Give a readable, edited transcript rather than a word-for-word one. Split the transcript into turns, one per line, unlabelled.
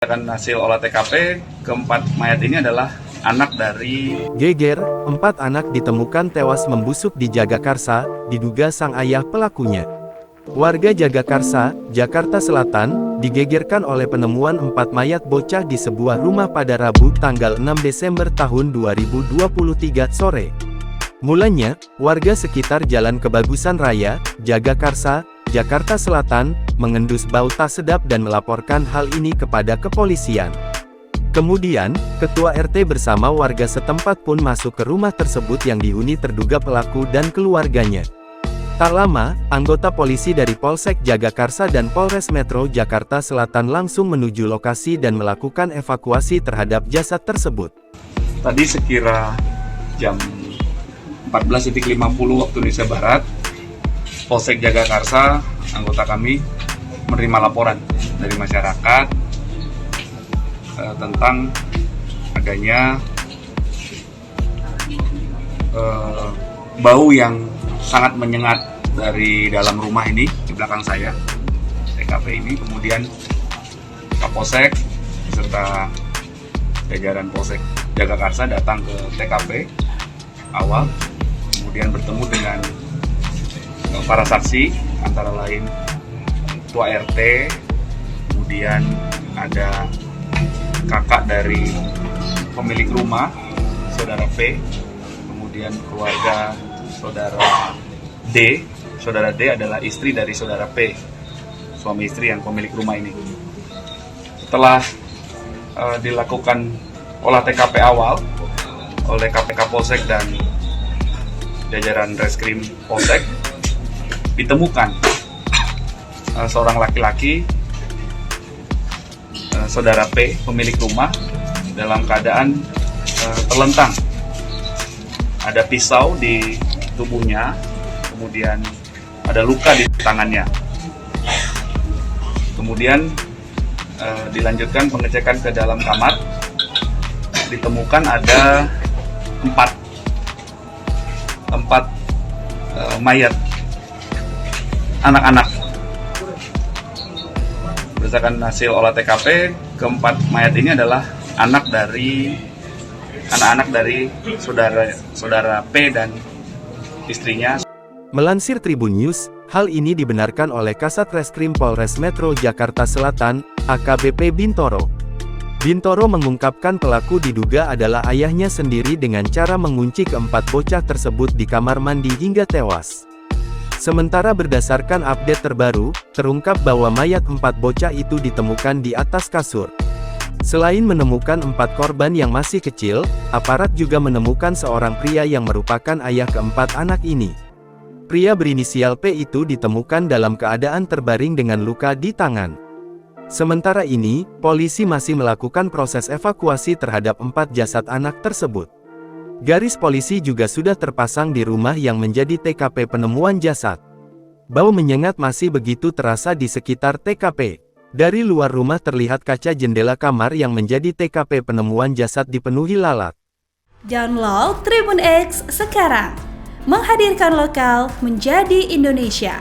Berdasarkan hasil olah TKP, keempat mayat ini adalah anak dari...
Geger, 4 anak ditemukan tewas membusuk di Jagakarsa, diduga sang ayah pelakunya. Warga Jagakarsa, Jakarta Selatan, digegerkan oleh penemuan 4 mayat bocah di sebuah rumah pada Rabu tanggal 6 Desember tahun 2023 sore. Mulanya, warga sekitar Jalan Kebagusan Raya, Jagakarsa, Jakarta Selatan, mengendus bau tak sedap dan melaporkan hal ini kepada kepolisian. Kemudian, Ketua RT bersama warga setempat pun masuk ke rumah tersebut yang dihuni terduga pelaku dan keluarganya. Tak lama, anggota polisi dari Polsek Jagakarsa dan Polres Metro Jakarta Selatan langsung menuju lokasi dan melakukan evakuasi terhadap jasad tersebut.
Tadi sekira jam 14.50 waktu Indonesia Barat, Polsek Jagakarsa, anggota kami menerima laporan dari masyarakat tentang adanya bau yang sangat menyengat dari dalam rumah ini di belakang saya, TKP ini. Kemudian Kapolsek beserta jajaran Polsek Jagakarsa datang ke TKP awal, kemudian bertemu dengan para saksi, antara lain Ketua RT, kemudian ada kakak dari pemilik rumah, Saudara P, kemudian keluarga Saudara D. Saudara D adalah istri dari Saudara P, suami istri yang pemilik rumah ini. Setelah dilakukan olah TKP awal oleh KPK Polsek dan jajaran Reskrim Polsek, ditemukan seorang laki-laki, Saudara P, pemilik rumah, dalam keadaan terlentang. Ada pisau di tubuhnya, kemudian ada luka di tangannya. Kemudian dilanjutkan pengecekan ke dalam kamar, ditemukan ada 4 mayat anak-anak. Berdasarkan hasil olah TKP, keempat mayat ini adalah anak-anak dari saudara P dan istrinya.
Melansir Tribun News, hal ini dibenarkan oleh Kasat Reskrim Polres Metro Jakarta Selatan, AKBP Bintoro. Bintoro mengungkapkan pelaku diduga adalah ayahnya sendiri dengan cara mengunci keempat bocah tersebut di kamar mandi hingga tewas. Sementara berdasarkan update terbaru, terungkap bahwa mayat 4 bocah itu ditemukan di atas kasur. Selain menemukan 4 korban yang masih kecil, aparat juga menemukan seorang pria yang merupakan ayah keempat anak ini. Pria berinisial P itu ditemukan dalam keadaan terbaring dengan luka di tangan. Sementara ini, polisi masih melakukan proses evakuasi terhadap 4 jasad anak tersebut. Garis polisi juga sudah terpasang di rumah yang menjadi TKP penemuan jasad. Bau menyengat masih begitu terasa di sekitar TKP. Dari luar rumah terlihat kaca jendela kamar yang menjadi TKP penemuan jasad dipenuhi lalat.
Download Tribun X sekarang, menghadirkan lokal menjadi Indonesia.